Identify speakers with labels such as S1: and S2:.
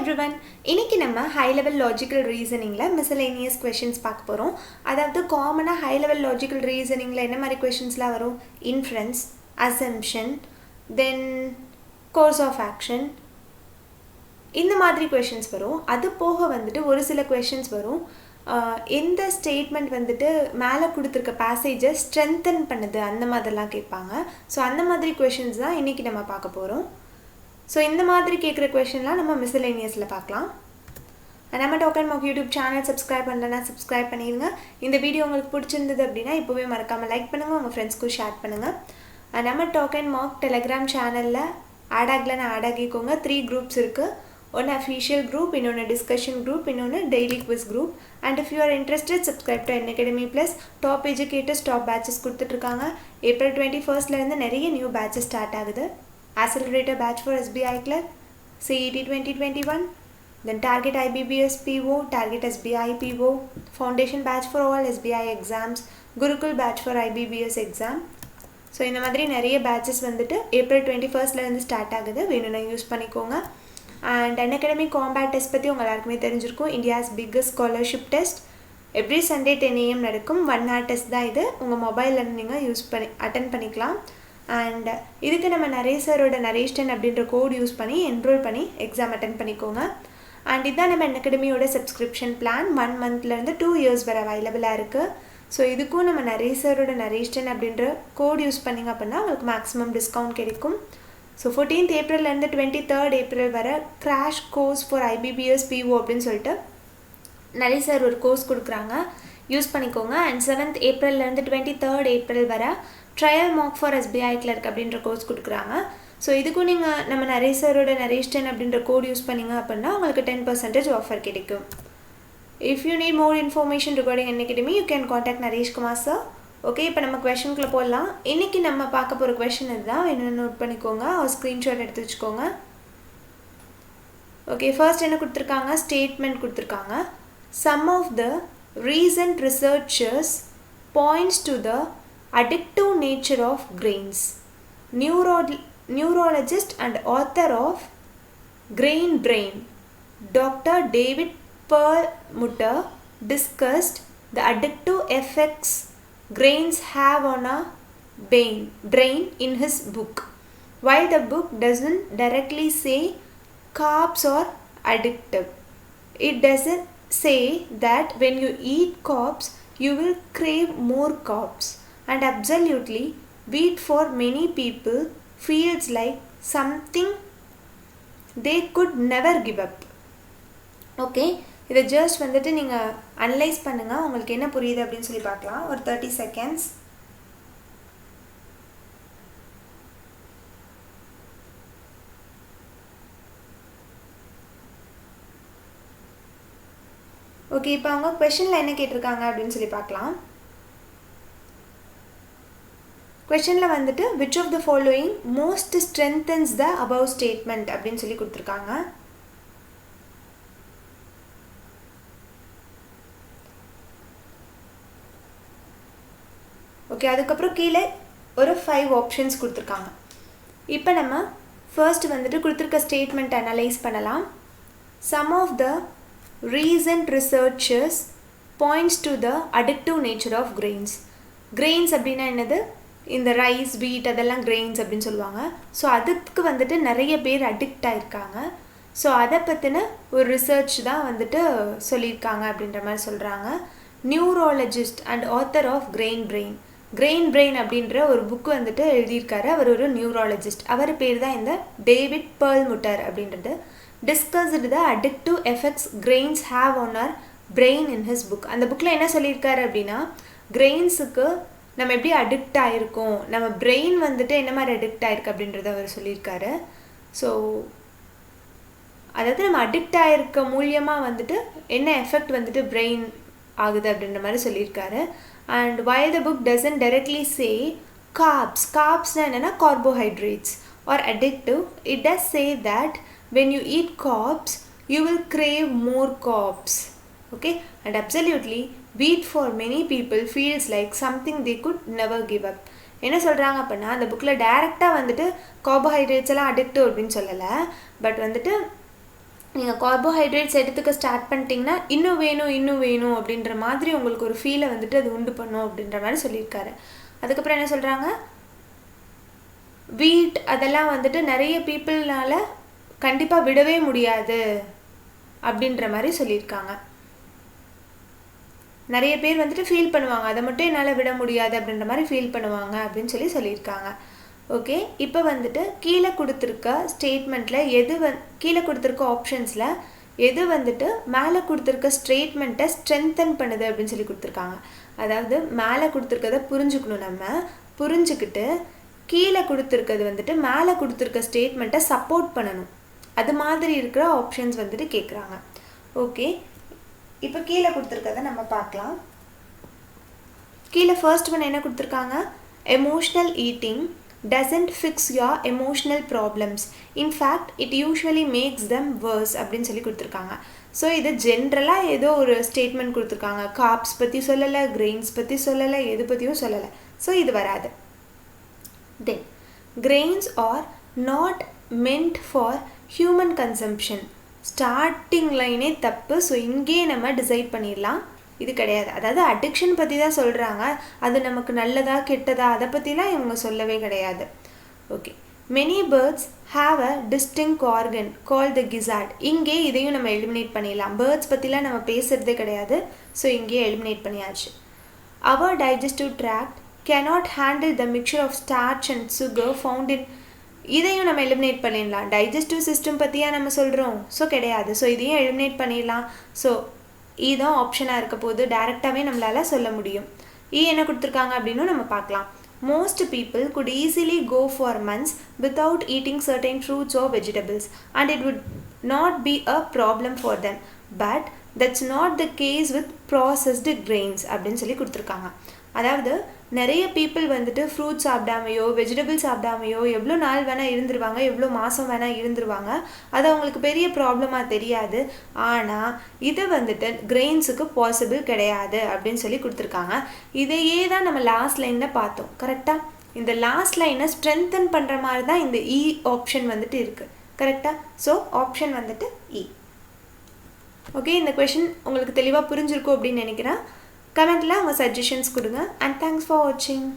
S1: everyone. இன்னைக்கு நம்ம high level logical reasoningல miscellaneous questions பார்க்க போறோம். அதாவது காமனா high level logical reasoningல என்ன மாதிரி questionsலாம் வரும்? Inference, assumption, then course of action. இந்த மாதிரி questions வரும். அது போக வந்துட்டு ஒரு சில questions வரும். எந்த ஸ்டேட்மெண்ட் வந்துட்டு மேலே கொடுத்துருக்க பேசேஜை ஸ்ட்ரென்தன் பண்ணுது அந்த மாதிரிலாம் கேட்பாங்க. ஸோ அந்த மாதிரி கொஷின்ஸ் தான் இன்றைக்கி நம்ம பார்க்க போகிறோம். ஸோ இந்த மாதிரி கேட்குற கொஷின்லாம் நம்ம மிஸ்செலேனியஸில் பார்க்கலாம். நம்ம Talk and Mark YouTube channel subscribe பண்ணலன்னா சப்ஸ்கிரைப் பண்ணிடுங்க. இந்த வீடியோ உங்களுக்கு பிடிச்சிருந்தது அப்படின்னா இப்போவே மறக்காமல் லைக் பண்ணுங்கள், உங்கள் ஃப்ரெண்ட்ஸ்க்கும் ஷேர் பண்ணுங்கள். நம்ம டாக் அண்ட் மார்க் டெலிகிராம் சேனலில் ஆட் ஆகலன்னு ஆட் ஆகிக்கோங்க. 3 குரூப்ஸ் இருக்குது. ஒன்று அஃபீஷியல் குரூப், இன்னொன்று டிஸ்கஷன் குரூப், இன்னொன்று daily quiz group. And if you are interested subscribe to Unacademy plus. Top educators top patches கொடுத்துட்ருக்காங்க. April 21 நிறைய நியூ பேட்சஸ் ஸ்டார்ட் ஆகுது. Accelerator batch for SBI Clerk, CET 2021, then Target IBBS PO, Target SBI PO, Foundation batch for all SBI exams, Gurukul batch for IBBS exam. So இந்த மாதிரி நிறைய patches வந்துட்டு April 21 start ஆகுது. வேணும்னா use பண்ணிக்கோங்க. And Unacademy combat test பற்றி உங்கள் எல்லாருக்குமே தெரிஞ்சிருக்கும். India's biggest scholarship test every Sunday 10 AM நடக்கும். 1 hour டெஸ்ட் தான் இது. உங்கள் மொபைலில் நீங்கள் அட்டன் பண்ணிக்கலாம். அண்ட் இதுக்கு நம்ம நரேசரோட நரேஷன் அப்படின்ற கோட் யூஸ் பண்ணி என்ரோல் பண்ணி எக்ஸாம் அட்டன் பண்ணிக்கோங்க. அண்ட் இதுதான் நம்ம Unacademyயோட சப்ஸ்கிரிப்ஷன் பிளான். 1 monthலேருந்து 2 years வரை அவைலபிளாக இருக்குது. ஸோ இதுக்கும் நம்ம நரேசரோட நரேஷன் அப்படின்ற கோட் யூஸ் பண்ணிங்க அப்படின்னா உங்களுக்கு மேக்ஸிமம் டிஸ்கவுண்ட் கிடைக்கும். ஸோ 14th Aprilலேருந்து 23rd April வரை crash course for IBBS PO அப்படின்னு சொல்லிட்டு நரேசர் ஒரு கோர்ஸ் கொடுக்குறாங்க, யூஸ் பண்ணிக்கோங்க. அண்ட் 7th Aprilலேருந்து 23rd April வரை trial mark for SBI Clerk அப்படின்ற கோர்ஸ் கொடுக்குறாங்க. ஸோ இதுக்கும் நீங்கள் நம்ம நரேசரோட நரேஷன் அப்படின்ற கோட் யூஸ் பண்ணிங்க அப்படின்னா உங்களுக்கு 10% ஆஃபர் கிடைக்கும். If you need more information regarding Unacademy you can contact Naresh Kumar sir. Okay, இப்போ நம்ம கொஷனுக்குள்ளே போடலாம். இன்றைக்கி நம்ம பார்க்க போகிற கொஷின் இதுதான். என்னென்னு நோட் பண்ணிக்கோங்க, ஒரு ஸ்க்ரீன்ஷாட் எடுத்து வச்சுக்கோங்க. ஓகே, ஃபர்ஸ்ட் என்ன கொடுத்துருக்காங்க? ஸ்டேட்மெண்ட் கொடுத்துருக்காங்க. Some of the recent researchers points to the addictive nature of grains. Neurologist and author of Grain Brain, Dr. David Perlmutter discussed the addictive effects grains have on a brain in his book. While the book doesn't directly say carbs are addictive, it doesn't say that when you eat carbs you will crave more carbs. And absolutely, wheat for many people feels like something they could never give up. Okay, இதை just வந்துட்டு நீங்கள் analyse பண்ணுங்கள். உங்களுக்கு என்ன புரியுது அப்படின்னு சொல்லி பார்க்கலாம். ஒரு 30 seconds. ஓகே, இப்போ அவங்க கொஷனில் என்ன கேட்டிருக்காங்க அப்படின்னு சொல்லி பார்க்கலாம். கொஷனில் வந்துட்டு which of the following most strengthens the above statement அப்படின்னு சொல்லி கொடுத்துருக்காங்க. ஓகே, அதுக்கப்புறம் கீழே ஒரு 5 ஆப்ஷன்ஸ் கொடுத்துருக்காங்க. இப்போ நம்ம ஃபர்ஸ்ட் வந்துட்டு கொடுத்துருக்க ஸ்டேட்மெண்ட் அனலைஸ் பண்ணலாம். Some of the recent researchers points to the addictive nature of grains. Grains அப்படின்னா என்னது? இந்த ரைஸ், வீட் அதெல்லாம் கிரெயின்ஸ் அப்படின்னு சொல்லுவாங்க. ஸோ அதுக்கு வந்துட்டு நிறைய பேர் அடிக்ட் ஆகிருக்காங்க. ஸோ அதை பற்றின ஒரு ரிசர்ச் தான் வந்துட்டு சொல்லியிருக்காங்க அப்படின்ற மாதிரி சொல்கிறாங்க. Neurologist and author of Grain Brain அப்படின்ற ஒரு புக்கு வந்துட்டு எழுதியிருக்காரு. அவர் ஒரு நியூரோலஜிஸ்ட். அவர் பேர் தான் இந்த டேவிட் பெர்ல்முட்டர் அப்படின்றது. Discussed the addictive effects grains have on our brain in his book. அந்த புக்கில் என்ன சொல்லியிருக்காரு அப்படின்னா, கிரெயின்ஸுக்கு நம்ம எப்படி அடிக்ட் ஆகிருக்கோம், நம்ம பிரெயின் வந்துட்டு என்ன மாதிரி அடிக்ட் ஆகிருக்கு அப்படின்றத அவர் சொல்லியிருக்காரு. ஸோ அதாவது நம்ம அடிக்ட் ஆகிருக்க மூலியமாக வந்துட்டு என்ன எஃபெக்ட் வந்துட்டு பிரெயின் ஆகுது அப்படின்ற மாதிரி சொல்லியிருக்காரு. And while the book doesn't directly say carbsனா என்னென்னா carbohydrates are addictive, it does say that when you eat carbs you will crave more carbs. Okay, and absolutely wheat for many people feels like something they could never give up. என்ன சொல்கிறாங்க அப்படின்னா, அந்த புக்கில் டைரெக்டாக வந்துட்டு carbohydrates எல்லாம் addictive அப்படின்னு சொல்லலை. பட் வந்துட்டு நீங்கள் கார்போஹைட்ரேட்ஸ் எடுத்துக்க ஸ்டார்ட் பண்ணிட்டீங்கன்னா இன்னும் வேணும் அப்படின்ற மாதிரி உங்களுக்கு ஒரு ஃபீலை வந்துட்டு அது உண்டு பண்ணும் அப்படின்ற மாதிரி சொல்லியிருக்காரு. அதுக்கப்புறம் என்ன சொல்கிறாங்க, வீட் அதெல்லாம் வந்துட்டு நிறைய பீப்புள்னால கண்டிப்பாக விடவே முடியாது அப்படின்ற மாதிரி சொல்லியிருக்காங்க. நிறைய பேர் வந்துட்டு ஃபீல் பண்ணுவாங்க, அதை மட்டும் என்னால் விட முடியாது அப்படின்ற மாதிரி ஃபீல் பண்ணுவாங்க அப்படின்னு சொல்லியிருக்காங்க. ஓகே, இப்போ வந்துட்டு கீழே கொடுத்துருக்க ஸ்டேட்மெண்ட்டில் கீழே கொடுத்துருக்க ஆப்ஷன்ஸில் எது வந்துட்டு மேலே கொடுத்துருக்க ஸ்டேட்மெண்ட்டை ஸ்ட்ரென்தன் பண்ணுது அப்படின்னு சொல்லி கொடுத்துருக்காங்க. அதாவது மேலே கொடுத்துருக்கதை புரிஞ்சுக்கணும், நம்ம புரிஞ்சுக்கிட்டு கீழே கொடுத்துருக்கிறது வந்துட்டு மேலே கொடுத்துருக்க ஸ்டேட்மெண்ட்டை சப்போர்ட் பண்ணணும். அது மாதிரி இருக்கிற ஆப்ஷன்ஸ் வந்துட்டு கேட்குறாங்க. ஓகே, இப்போ கீழே கொடுத்துருக்கதை நம்ம பார்க்கலாம். கீழே ஃபர்ஸ்ட் ஒன் என்ன கொடுத்துருக்காங்க, emotional eating doesn't fix your emotional problems. In fact, it usually makes them worse அப்படின்னு சொல்லி கொடுத்துருக்காங்க. ஸோ இது ஜென்ரலாக ஏதோ ஒரு ஸ்டேட்மெண்ட் கொடுத்துருக்காங்க. கார்ப்ஸ் பற்றி சொல்லலை, கிரெயின்ஸ் பற்றி சொல்லலை, எது பற்றியும் சொல்லலை. ஸோ இது வராது. Then grains are not meant for human consumption. Starting லைனே தப்பு. ஸோ இங்கேயே நம்ம டிசைட் பண்ணிடலாம், இது கிடையாது. அதாவது அடிக்ஷன் பற்றி தான் சொல்கிறாங்க, அது நமக்கு நல்லதா கெட்டதா அதை பற்றிலாம் இவங்க சொல்லவே கிடையாது. Okay, many birds have a distinct organ call the gizzard. இங்கே இதையும் நம்ம எலிமினேட் பண்ணிடலாம். பேர்ட்ஸ் பற்றிலாம் நம்ம பேசுகிறதே கிடையாது. ஸோ இங்கேயே எலிமினேட் பண்ணியாச்சு. அவர் digestive tract cannot handle the mixture of starch and sugar found in. இதையும் நம்ம எலிமினேட் பண்ணிடலாம். டைஜஸ்டிவ் சிஸ்டம் பற்றியா நம்ம சொல்கிறோம்? ஸோ கிடையாது. ஸோ இதையும் எலிமினேட் பண்ணிடலாம். ஸோ இதுதான் ஆப்ஷனாக இருக்க போது டைரெக்டாகவே நம்மளால் சொல்ல முடியும். என்ன கொடுத்துருக்காங்க அப்படின்னு நம்ம பார்க்கலாம். Most people could easily go for months without eating certain fruits or vegetables and it would not be a problem for them, but that's not the case with processed grains அப்படின்னு சொல்லி கொடுத்துருக்காங்க. அதாவது நிறைய பீப்புள் வந்துட்டு fruits சாப்பிடாமையோ vegetables சாப்பிடாமையோ எவ்வளோ நாள் வேணால் இருந்துருவாங்க, எவ்வளோ மாதம் வேணால் இருந்துருவாங்க. அது அவங்களுக்கு பெரிய ப்ராப்ளமாக தெரியாது. ஆனால் இது வந்துட்டு கிரெயின்ஸுக்கு பாசிபிள் கிடையாது அப்படின்னு சொல்லி கொடுத்துருக்காங்க. இதையே தான் நம்ம லாஸ்ட் லைனில் பார்த்தோம். கரெக்டாக இந்த லாஸ்ட் லைனை ஸ்ட்ரென்தன் பண்ணுற மாதிரி தான் இந்த இ ஆப்ஷன் வந்துட்டு இருக்குது. கரெக்டாக? ஸோ ஆப்ஷன் வந்துட்டு இ. ஓகே, இந்த கொஷின் உங்களுக்கு தெளிவாக புரிஞ்சிருக்கும் அப்படின்னு நினைக்கிறேன். கமெண்ட்டில் உங்கள் சஜஷன்ஸ் கொடுங்க. அண்ட் தேங்க்ஸ் ஃபார் வாட்சிங்.